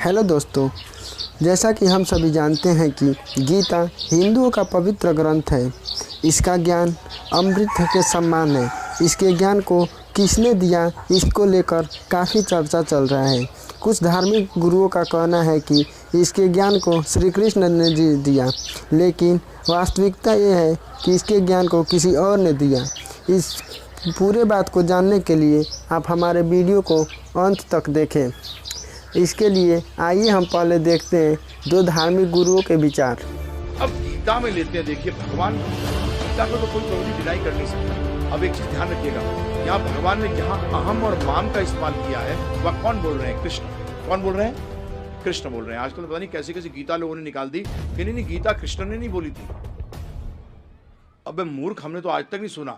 Hello दोस्तों, जैसा कि हम सभी जानते हैं कि गीता हिंदुओं का पवित्र ग्रंथ है। इसका ज्ञान अमृत के समान है। इसके ज्ञान को किसने दिया, इसको लेकर काफ़ी चर्चा चल रहा है। कुछ धार्मिक गुरुओं का कहना है कि इसके ज्ञान को श्री कृष्ण ने दिया, लेकिन वास्तविकता ये है कि इसके ज्ञान को किसी और ने दिया। इस पूरे बात को जानने के लिए आप हमारे वीडियो को अंत तक देखें। इसके लिए आइए हम पहले देखते हैं दो धार्मिक गुरुओं के विचार। अब गीता में लेते हैं, देखिए भगवान गीता को तो कोई प्रभु डिनाई कर नहीं सकता। अब एक चीज ध्यान रखिएगा, यहाँ भगवान ने जहाँ अहम और माम का इस्तेमाल किया है वह कौन बोल रहे हैं? कृष्ण। कौन बोल रहे हैं? कृष्ण बोल रहे हैं। आजकल पता नहीं कैसी कैसी गीता लोगों ने निकाल दी कि नहीं गीता कृष्ण ने नहीं बोली थी। अब मूर्ख, हमने तो आज तक नहीं सुना।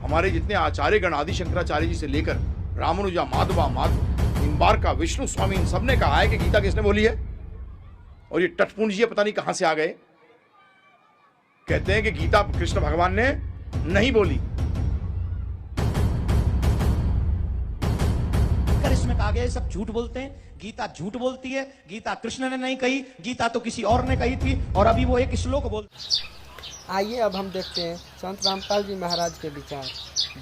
हमारे जितने आचार्य गण आदि शंकराचार्य जी से लेकर रामानुजा, माधवा, निम्बार का, विष्णु स्वामी, इन सबने कहा है कि गीता किसने बोली है। और ये टटपुंज जी पता नहीं कहां से आ गए, कहते हैं कि गीता कृष्ण भगवान ने नहीं बोली। इसमें कहा गया सब झूठ बोलते हैं, गीता झूठ बोलती है। गीता कृष्ण ने नहीं कही, गीता तो किसी और ने कही थी। और अभी वो एक श्लोक बोल। आइए अब हम देखते हैं संत रामपाल जी महाराज के विचार,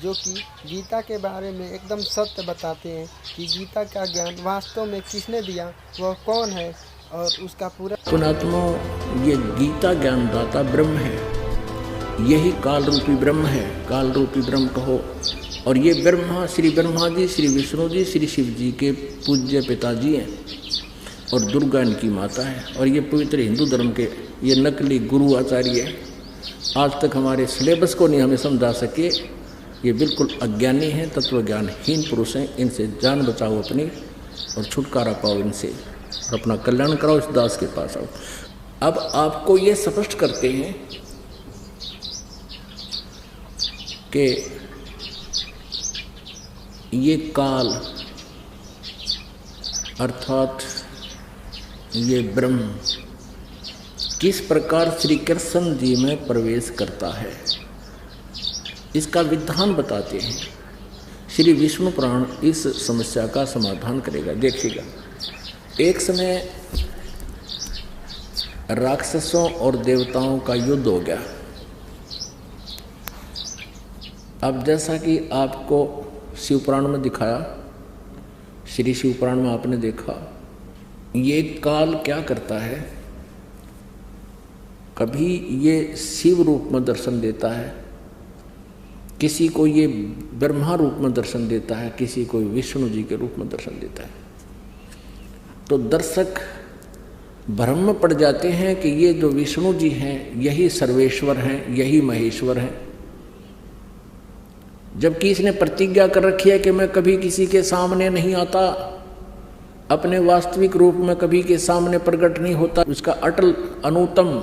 जो कि गीता के बारे में एकदम सत्य बताते हैं कि गीता का ज्ञान वास्तव में किसने दिया, वह कौन है और उसका पूरा। पुणात्मा, ये गीता ज्ञानदाता ब्रह्म है। यही काल रूपी ब्रह्म है। काल रूपी ब्रह्म कहो। और ये ब्रह्मा, श्री ब्रह्मा जी, श्री विष्णु जी, श्री शिव जी के पूज्य पिताजी हैं और दुर्गा इनकी माता है। और ये पवित्र हिंदू धर्म के ये नकली गुरु आचार्य है। आज तक हमारे सिलेबस को नहीं हमें समझा सके। ये बिल्कुल अज्ञानी हैं, तत्वज्ञानहीन पुरुष हैं। इनसे जान बचाओ अपनी और छुटकारा पाओ इनसे और अपना कल्याण कराओ। इस दास के पास आओ। अब आपको ये स्पष्ट करते हैं कि ये काल अर्थात ये ब्रह्म किस प्रकार श्री कृष्ण जी में प्रवेश करता है, इसका विधान बताते हैं। श्री विष्णु पुराण इस समस्या का समाधान करेगा। देखिएगा, एक समय राक्षसों और देवताओं का युद्ध हो गया। अब जैसा कि आपको शिवपुराण में दिखाया, श्री शिवपुराण में आपने देखा, ये काल क्या करता है, कभी ये शिव रूप में दर्शन देता है, किसी को ये ब्रह्मा रूप में दर्शन देता है, किसी को विष्णु जी के रूप में दर्शन देता है। तो दर्शक भ्रम में पड़ जाते हैं कि ये जो विष्णु जी हैं यही सर्वेश्वर हैं, यही महेश्वर हैं, जबकि इसने प्रतिज्ञा कर रखी है कि मैं कभी किसी के सामने नहीं आता, अपने वास्तविक रूप में कभी के सामने प्रकट नहीं होता। इसका अटल अनुतम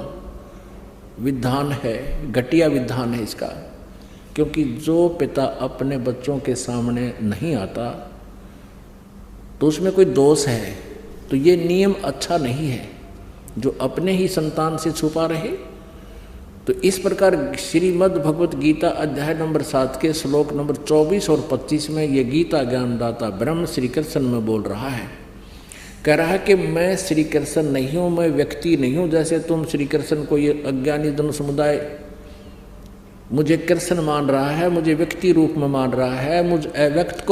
विधान है, घटिया विधान है इसका। क्योंकि जो पिता अपने बच्चों के सामने नहीं आता तो उसमें कोई दोष है। तो ये नियम अच्छा नहीं है जो अपने ही संतान से छुपा रहे। तो इस प्रकार श्रीमद् भगवत गीता अध्याय नंबर 7 के श्लोक नंबर 24 और 25 में ये गीता ज्ञानदाता ब्रह्म श्री कृष्ण में बोल रहा है। कह रहा है कि मैं श्री कृष्ण नहीं हूँ, मैं व्यक्ति नहीं हूँ। जैसे तुम श्री कृष्ण को ये अज्ञानी जन समुदाय मुझे कृष्ण मान रहा है, मुझे व्यक्ति रूप में मान रहा है। मुझ अव्यक्त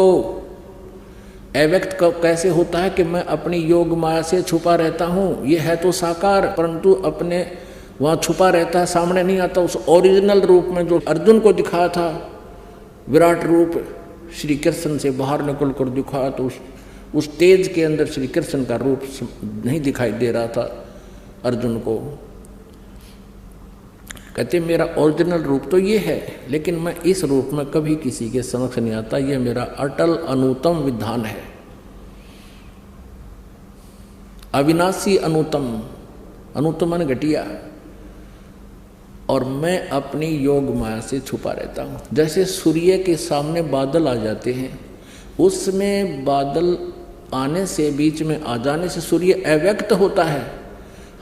को कैसे होता है कि मैं अपनी योग माया से छुपा रहता हूँ। ये है तो साकार, परंतु अपने वहाँ छुपा रहता है, सामने नहीं आता। उस ओरिजिनल रूप में जो अर्जुन को दिखाया था, विराट रूप श्री कृष्ण से बाहर निकल कर दिखाया, तो उस तेज के अंदर श्री कृष्ण का रूप नहीं दिखाई दे रहा था अर्जुन को। कहते मेरा ओरिजिनल रूप तो ये है, लेकिन मैं इस रूप में कभी किसी के समक्ष नहीं आता। ये मेरा अटल अनुतम विधान है, अविनाशी अनुतम। अनुतम मन घटिया। और मैं अपनी योग माया से छुपा रहता हूँ। जैसे सूर्य के सामने बादल आ जाते हैं, उसमें बादल आने से, बीच में आ जाने से सूर्य अव्यक्त होता है,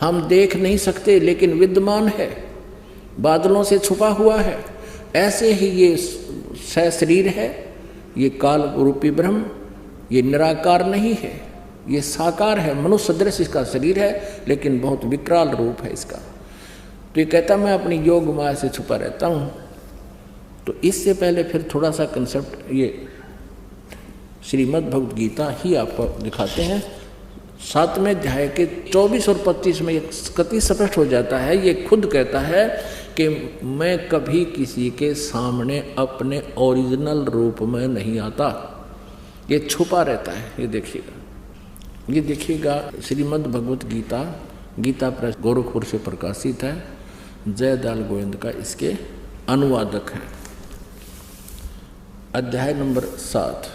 हम देख नहीं सकते, लेकिन विद्यमान है, बादलों से छुपा हुआ है। ऐसे ही ये सशरीर है, ये काल रूपी ब्रह्म, ये निराकार नहीं है, ये साकार है, मनुष्य सदृश इसका शरीर है, लेकिन बहुत विकराल रूप है इसका। तो ये कहता मैं अपनी योग माया से छुपा रहता हूँ। तो इससे पहले फिर थोड़ा सा कंसेप्ट ये श्रीमद् भगवद गीता ही आपको दिखाते हैं। 7वें अध्याय के 24 और 25 में ये कति स्पष्ट हो जाता है। ये खुद कहता है कि मैं कभी किसी के सामने अपने ओरिजिनल रूप में नहीं आता, ये छुपा रहता है। ये देखिएगा श्रीमद् भगवद गीता, गीता प्रेस गोरखपुर से प्रकाशित है। जयदयाल गोविंद का इसके अनुवादक हैं। अध्याय नंबर 7,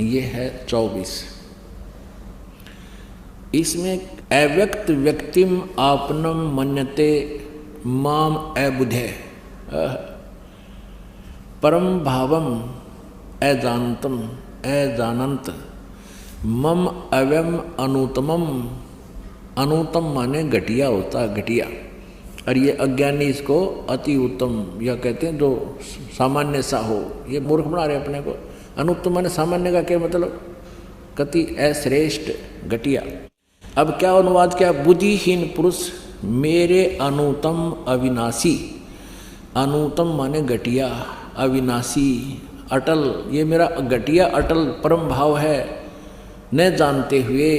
ये है 24। इसमें अव्यक्त व्यक्तिम आपनम मन्यते माम अबुधे परम भावम अजानतम अजानंत मम अव्यम अनुतमम। अनुतम माने घटिया होता, घटिया। और ये अज्ञानी इसको अति उत्तम या कहते हैं जो सामान्य सा हो। ये मूर्ख बना रहे अपने को। अनुत्तम माने सामान्य का क्या मतलब? कति अश्रेष्ठ, घटिया। अब क्या अनुवाद किया? बुद्धिहीन पुरुष मेरे अनुतम अविनाशी। अनुतम माने घटिया, अविनाशी, अटल। ये मेरा घटिया अटल परम भाव है, न जानते हुए।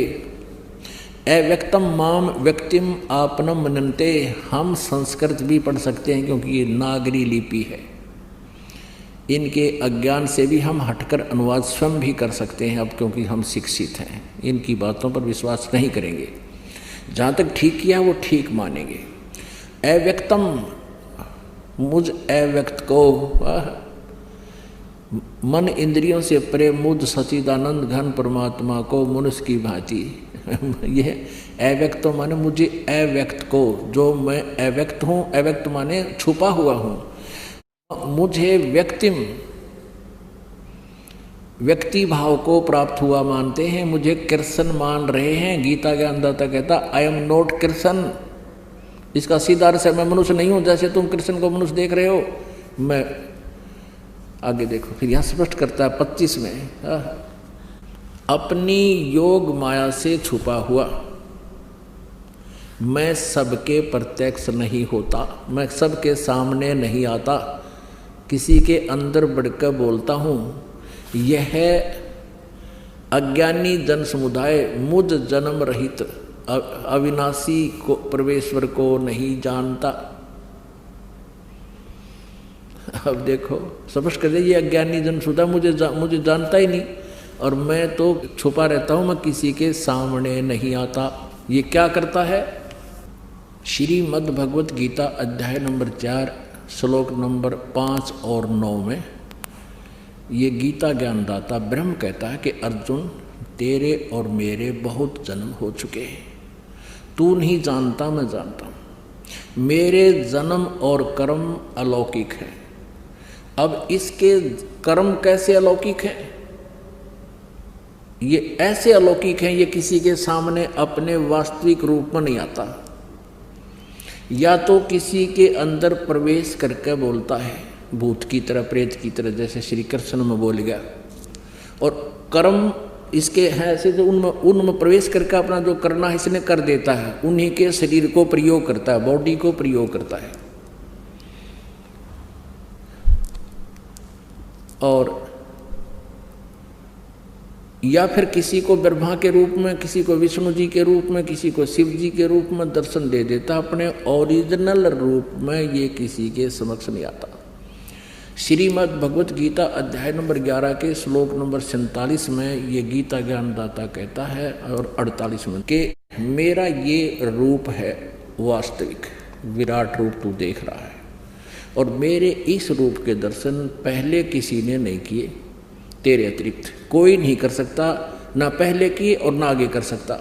अव्यक्तम माम व्यक्तिम आपनम मनन्ते। हम संस्कृत भी पढ़ सकते हैं क्योंकि ये नागरी लिपि है। इनके अज्ञान से भी हम हटकर अनुवाद स्वयं भी कर सकते हैं अब, क्योंकि हम शिक्षित हैं। इनकी बातों पर विश्वास नहीं करेंगे। जहाँ तक ठीक किया वो ठीक मानेंगे। अव्यक्तम, मुझ अव्यक्त को, मन इंद्रियों से परे मुझ सच्चिदानंद घन परमात्मा को मनुष्य की भांति। यह अव्यक्त माने मुझे अव्यक्त को, जो मैं अव्यक्त हूँ। अव्यक्त माने छुपा हुआ हूँ। मुझे व्यक्तिम, व्यक्ति भाव को प्राप्त हुआ मानते हैं, मुझे कृष्ण मान रहे हैं। गीता के अंदर कहता आई एम नॉट कृष्ण। इसका सीधा अर्थ है मैं मनुष्य नहीं हूँ, जैसे तुम कृष्ण को मनुष्य देख रहे हो। मैं आगे देखो, फिर यहाँ स्पष्ट करता है 25 में, अपनी योग माया से छुपा हुआ मैं सबके प्रत्यक्ष नहीं होता, मैं सबके सामने नहीं आता, किसी के अंदर बढ़कर बोलता हूँ। यह अज्ञानी जन समुदाय मुझ जन्म रहित अविनाशी को परमेश्वर को नहीं जानता। अब देखो स्पष्ट कर दे, ये अज्ञानी जन समुदाय मुझे जानता ही नहीं, और मैं तो छुपा रहता हूँ, मैं किसी के सामने नहीं आता। ये क्या करता है? श्रीमद् भगवत गीता अध्याय नंबर 4 श्लोक नंबर 5 और 9 में ये गीता ज्ञानदाता ब्रह्म कहता है कि अर्जुन तेरे और मेरे बहुत जन्म हो चुके हैं, तू नहीं जानता, मैं जानता हूँ। मेरे जन्म और कर्म अलौकिक है। अब इसके कर्म कैसे अलौकिक है? ये ऐसे अलौकिक हैं, ये किसी के सामने अपने वास्तविक रूप में नहीं आता। या तो किसी के अंदर प्रवेश करके बोलता है, भूत की तरह, प्रेत की तरह, जैसे श्री कृष्ण में बोल गया। और कर्म इसके हैं ऐसे जो उनमें प्रवेश करके अपना जो करना है इसने कर देता है, उन्हीं के शरीर को प्रयोग करता है, बॉडी को प्रयोग करता है। और या फिर किसी को ब्रह्मा के रूप में, किसी को विष्णु जी के रूप में, किसी को शिव जी के रूप में दर्शन दे देता, अपने ओरिजिनल रूप में ये किसी के समक्ष नहीं आता। श्रीमद् भगवत गीता अध्याय नंबर 11 के श्लोक नंबर 47 में ये गीता ज्ञानदाता कहता है, और 48 में, कि मेरा ये रूप है वास्तविक, विराट रूप तू देख रहा है, और मेरे इस रूप के दर्शन पहले किसी ने नहीं किए, तेरे अतिरिक्त कोई नहीं कर सकता, ना पहले किए और ना आगे कर सकता।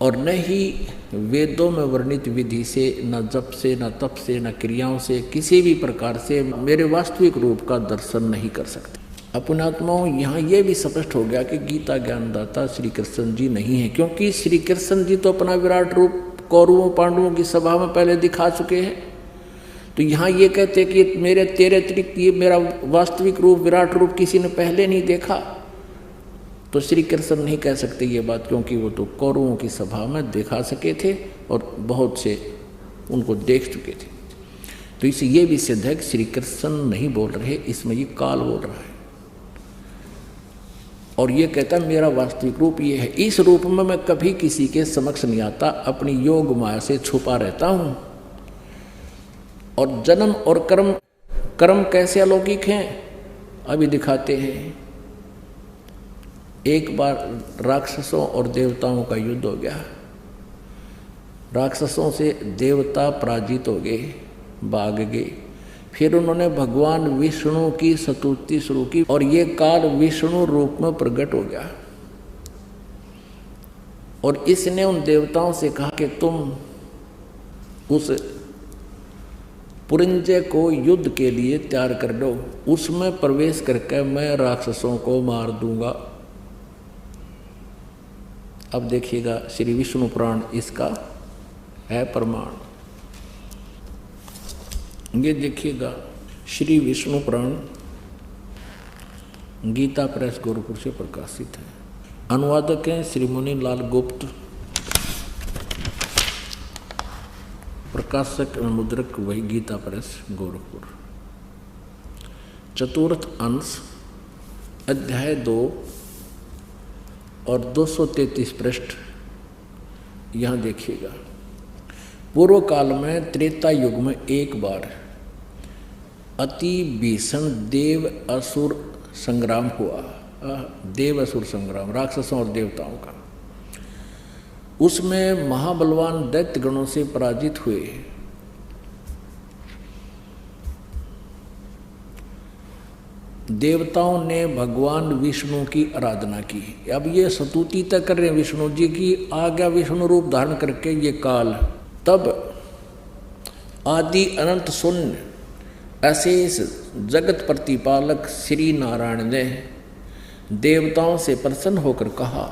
और न ही वेदों में वर्णित विधि से, न जप से, न तप से, न क्रियाओं से, किसी भी प्रकार से मेरे वास्तविक रूप का दर्शन नहीं कर सकते। अपने आत्माओं, यहाँ ये भी स्पष्ट हो गया कि गीता ज्ञानदाता श्री कृष्ण जी नहीं है, क्योंकि श्री कृष्ण जी तो अपना विराट रूप कौरवों पांडवों की सभा में पहले दिखा चुके हैं। तो यहाँ ये कहते कि मेरे तेरे अतिरिक्त ये मेरा वास्तविक रूप, विराट रूप किसी ने पहले नहीं देखा। तो श्री कृष्ण नहीं कह सकते ये बात, क्योंकि वो तो कौरवों की सभा में दिखा सके थे और बहुत से उनको देख चुके थे। तो इसे ये भी सिद्ध है कि श्री कृष्ण नहीं बोल रहे, इसमें ये काल बोल रहा है। और ये कहता है मेरा वास्तविक रूप ये है, इस रूप में मैं कभी किसी के समक्ष नहीं आता, अपनी योग माया से छुपा रहता हूं। और जन्म और कर्म कैसे अलौकिक हैं अभी दिखाते हैं। एक बार राक्षसों और देवताओं का युद्ध हो गया, राक्षसों से देवता पराजित हो गए, भाग गए। फिर उन्होंने भगवान विष्णु की स्तुति शुरू की और ये काल विष्णु रूप में प्रकट हो गया। और इसने उन देवताओं से कहा कि तुम उस पुरंजय को युद्ध के लिए तैयार कर दो, उसमें प्रवेश करके मैं राक्षसों को मार दूंगा। अब देखिएगा श्री विष्णु पुराण इसका है प्रमाण। ये देखिएगा श्री विष्णु पुराण गीता प्रेस गोरखपुर से प्रकाशित है। अनुवादक हैं श्री मुनि लाल गुप्त, प्रकाशक मुद्रक वही गीता प्रेस गोरखपुर। चतुर्थ अंश अध्याय 2 और 233 पृष्ठ यहाँ देखिएगा। पूर्व काल में त्रेता युग में एक बार अति भीषण देव असुर संग्राम हुआ। देव असुर संग्राम राक्षसों और देवताओं का। उसमें महाबलवान दैत्य गणों से पराजित हुए। देवताओं ने भगवान विष्णु की आराधना की। अब ये स्तुति तक कर रहे हैं विष्णु जी की, आ गया विष्णु रूप धारण करके ये काल। तब आदि अनंत शून्य अशेष जगत प्रतिपालक श्री नारायण ने देवताओं से प्रसन्न होकर कहा,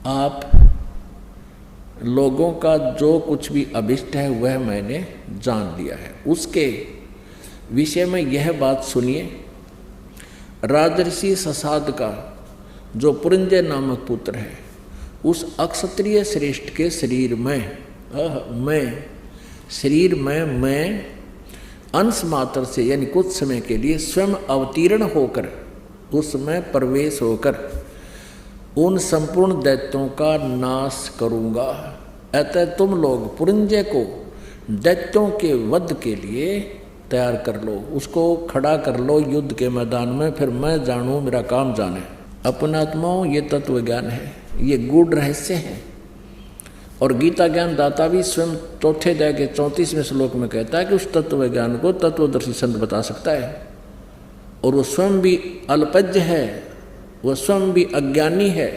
आप लोगों का जो कुछ भी अभिष्ट है वह मैंने जान लिया है। उसके विषय में यह बात सुनिए। राजर्षि ससाद का जो पुरंजय नामक पुत्र है, उस अक्षत्रिय श्रेष्ठ के शरीर में मैं अंश मात्र से यानी कुछ समय के लिए स्वयं अवतीर्ण होकर उसमें प्रवेश होकर उन संपूर्ण दैत्यों का नाश करूंगा। अतः तुम लोग पुरंजय को दैत्यों के वध के लिए तैयार कर लो, उसको खड़ा कर लो युद्ध के मैदान में, फिर मैं जानूं मेरा काम जाने। अपनात्माओं ये तत्व ज्ञान है, ये गूढ़ रहस्य है। और गीता ज्ञान दाता भी स्वयं चौथे अध्याय के 34वें श्लोक में कहता है कि उस तत्व ज्ञान को तत्वदर्शी संत बता सकता है। और वो स्वयं भी अल्पज्ञ है, वह स्वयं भी अज्ञानी है।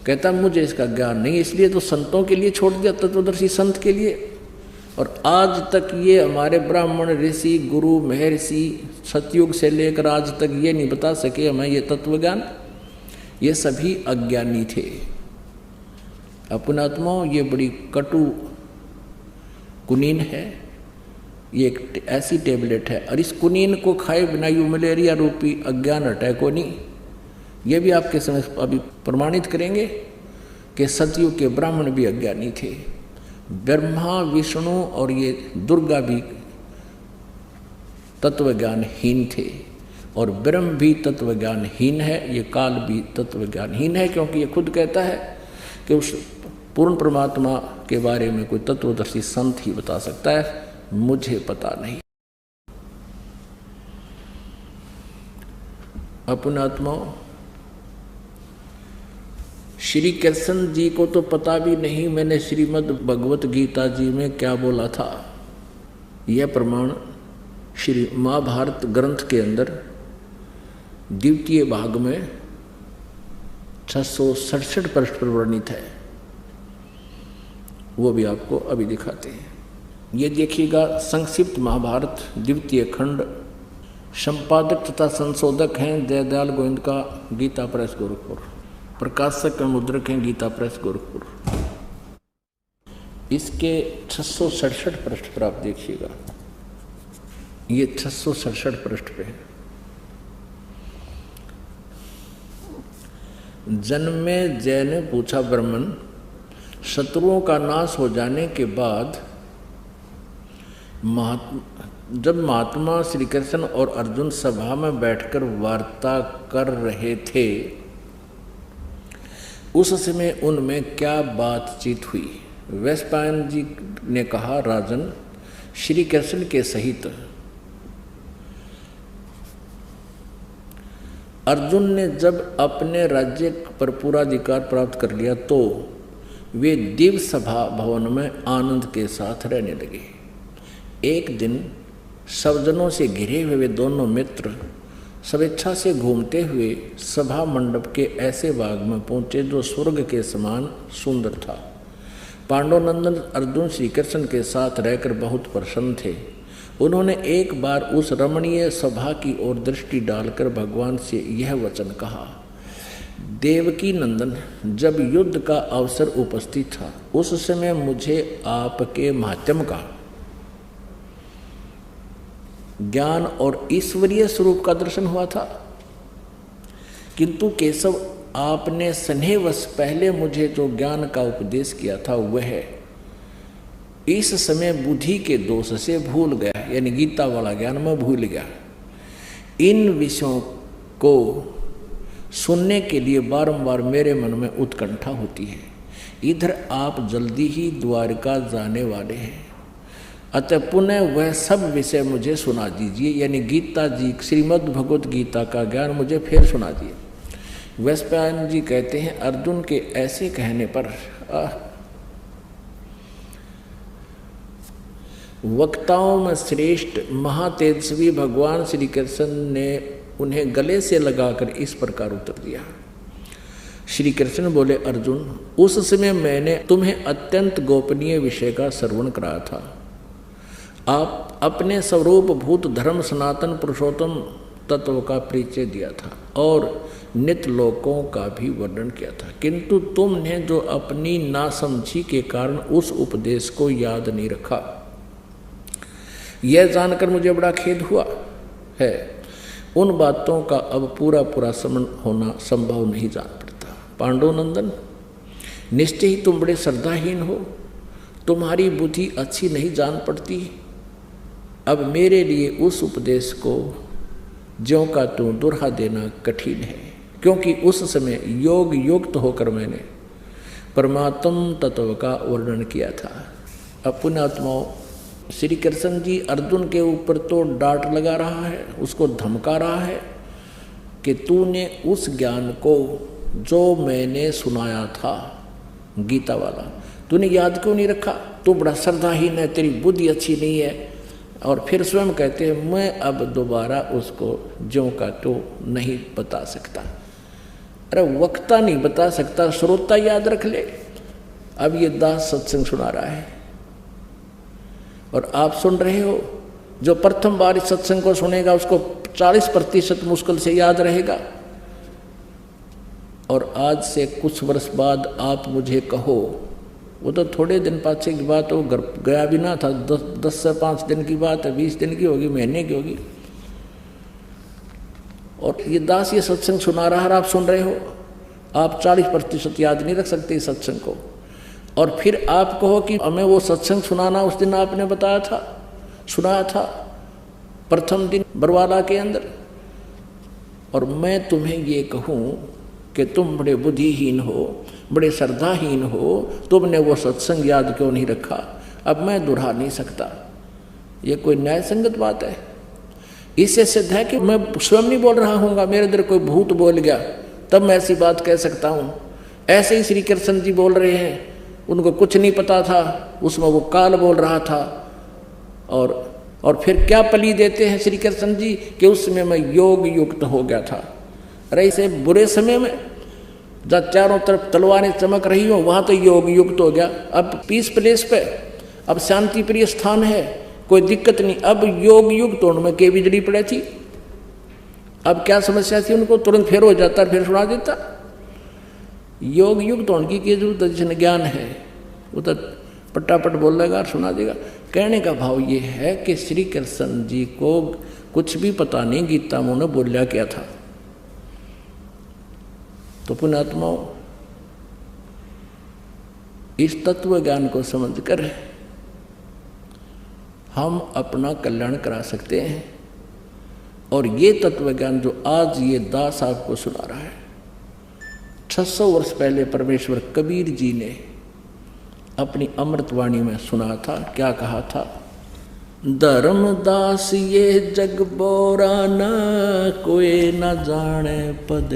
कहता मुझे इसका ज्ञान नहीं, इसलिए तो संतों के लिए छोड़ दिया, तत्वदर्शी संत के लिए। और आज तक ये हमारे ब्राह्मण ऋषि गुरु महर्षि सतयुग से लेकर आज तक ये नहीं बता सके हमें ये तत्व ज्ञान। ये सभी अज्ञानी थे। अपनात्माओं ये बड़ी कटु कुनीन है, ये एक ऐसी टेबलेट है और इस कुनीन को खाए बिना यू मलेरिया रूपी अज्ञान हटाए को नहीं। ये भी आपके समझ अभी प्रमाणित करेंगे कि सतयुग के ब्राह्मण भी अज्ञानी थे। ब्रह्मा विष्णु और ये दुर्गा भी तत्वज्ञानहीन थे और ब्रह्म भी तत्वज्ञानहीन है, ये काल भी तत्वज्ञानहीन है, क्योंकि ये खुद कहता है कि उस पूर्ण परमात्मा के बारे में कोई तत्वदर्शी संत ही बता सकता है, मुझे पता नहीं। अपना आत्मा श्री कृष्ण जी को तो पता भी नहीं मैंने श्रीमद् भगवत गीता जी में क्या बोला था। यह प्रमाण श्री महाभारत ग्रंथ के अंदर द्वितीय भाग में 667 पृष्ठ पर वर्णित है, वो भी आपको अभी दिखाते हैं। ये देखिएगा संक्षिप्त महाभारत द्वितीय खंड। संपादक तथा संशोधक हैं दयाल गोविंद का गीता प्रेस गोरखपुर। प्रकाशक मुद्रक हैं गीता प्रेस गोरखपुर। इसके 667 पृष्ठ पर आप देखिएगा, ये 667 पृष्ठ पे है। जन्मे जय ने पूछा, ब्राह्मण, शत्रुओं का नाश हो जाने के बाद जब महात्मा श्री कृष्ण और अर्जुन सभा में बैठकर वार्ता कर रहे थे, उस समय उनमें क्या बातचीत हुई? वैशंपायन जी ने कहा, राजन, श्री कृष्ण के सहित अर्जुन ने जब अपने राज्य पर पूरा अधिकार प्राप्त कर लिया तो वे दिव्य सभा भवन में आनंद के साथ रहने लगे। एक दिन सज्जनों से घिरे हुए वे दोनों मित्र स्वेच्छा से घूमते हुए सभा मंडप के ऐसे बाग में पहुंचे जो स्वर्ग के समान सुंदर था। पांडुनंदन अर्जुन श्री कृष्ण के साथ रहकर बहुत प्रसन्न थे। उन्होंने एक बार उस रमणीय सभा की ओर दृष्टि डालकर भगवान से यह वचन कहा, देवकी नंदन, जब युद्ध का अवसर उपस्थित था उस समय मुझे आपके माध्यम का ज्ञान और ईश्वरीय स्वरूप का दर्शन हुआ था, किंतु केशव, आपने स्नेहवश पहले मुझे जो ज्ञान का उपदेश किया था वह इस समय बुद्धि के दोष से भूल गया, यानी गीता वाला ज्ञान मैं भूल गया। इन विषयों को सुनने के लिए बारंबार मेरे मन में उत्कंठा होती है। इधर आप जल्दी ही द्वारका जाने वाले हैं, अतः पुनः वह सब विषय मुझे सुना दीजिए, यानी गीता जी, श्रीमद् भगवत गीता का ज्ञान मुझे फिर सुना दिए। वैशंपायन जी कहते हैं, अर्जुन के ऐसे कहने पर वक्ताओं में श्रेष्ठ महातेजस्वी भगवान श्री कृष्ण ने उन्हें गले से लगाकर इस प्रकार उत्तर दिया। श्री कृष्ण बोले, अर्जुन, उस समय मैंने तुम्हें अत्यंत गोपनीय विषय का श्रवण कराया था। आप अपने स्वरूप भूत धर्म सनातन पुरुषोत्तम तत्व का परिचय दिया था और नित्य लोकों का भी वर्णन किया था, किंतु तुमने जो अपनी नासमझी के कारण उस उपदेश को याद नहीं रखा। यह जानकर मुझे बड़ा खेद हुआ है। उन बातों का अब पूरा स्मरण होना संभव नहीं जान पड़ता। पांडुनंदन, निश्चय ही तुम बड़े श्रद्धाहीन हो, तुम्हारी बुद्धि अच्छी नहीं जान पड़ती। अब मेरे लिए उस उपदेश को ज्यों का त्यों दोहरा देना कठिन है, क्योंकि उस समय योग युक्त होकर मैंने परमात्म तत्व का वर्णन किया था। अब पुण्यात्माओं, श्री कृष्ण जी अर्जुन के ऊपर तो डांट लगा रहा है, उसको धमका रहा है कि तूने उस ज्ञान को जो मैंने सुनाया था गीता वाला, तूने याद क्यों नहीं रखा? तू बड़ा श्रद्धाहीन है, तेरी बुद्धि अच्छी नहीं है। और फिर स्वयं कहते हैं, मैं अब दोबारा उसको ज्यों का त्यों नहीं बता सकता। अरे वक्ता नहीं बता सकता, श्रोता याद रख ले। अब ये दास सत्संग सुना रहा है और आप सुन रहे हो। जो प्रथम बार इस सत्संग को सुनेगा उसको 40% मुश्किल से याद रहेगा। और आज से कुछ वर्ष बाद आप मुझे कहो, वो तो थोड़े दिन पाछे की बात हो, घर गया भी ना था, 10 से 5 दिन की बात है, 20 दिन की होगी, महीने की होगी। और ये दास ये सत्संग सुना रहा है, आप सुन रहे हो। आप 40% याद नहीं रख सकते इस सत्संग को। और फिर आप कहो कि हमें वो सत्संग सुनाना उस दिन आपने बताया था, सुनाया था प्रथम दिन बरवाला के अंदर। और मैं तुम्हें ये कहूँ कि तुम बड़े बुद्धिहीन हो, बड़े श्रद्धाहीन हो, तुमने वो सत्संग याद क्यों नहीं रखा? अब मैं दोहरा नहीं सकता। ये कोई न्याय संगत बात है? इससे सिद्ध है कि मैं स्वयं नहीं बोल रहा हूँगा, मेरे अंदर कोई भूत बोल गया तब मैं ऐसी बात कह सकता हूँ। ऐसे ही श्री कृष्ण जी बोल रहे हैं, उनको कुछ नहीं पता था, उसमें वो काल बोल रहा था। और फिर क्या पली देते हैं श्री कृष्ण जी कि उस समय मैं योग युक्त हो गया था। अरे इसे बुरे समय में जब चारों तरफ तलवारें चमक रही हो वहाँ तो योग युक्त हो गया। अब पीस प्लेस पे, अब शांति प्रिय स्थान है, कोई दिक्कत नहीं। अब योग युक्त होने में के बिजली पड़े थी। अब क्या समस्या थी उनको? तुरंत फिर हो जाता, फिर सुना देता। योग युक्त होने की जरूरत, जिसने ज्ञान है वो तो पट्टापट बोल लेगा और सुना देगा। कहने का भाव ये है कि श्री कृष्ण जी को कुछ भी पता नहीं गीता में उन्होंने बोलिया क्या था। तो पुण्यात्माओं, इस तत्व ज्ञान को समझकर हम अपना कल्याण करा सकते हैं। और ये तत्व ज्ञान जो आज ये दास आपको सुना रहा है, 600 वर्ष पहले परमेश्वर कबीर जी ने अपनी अमृतवाणी में सुना था। क्या कहा था? धर्मदास ये जग बोरा न कोई न जाने पद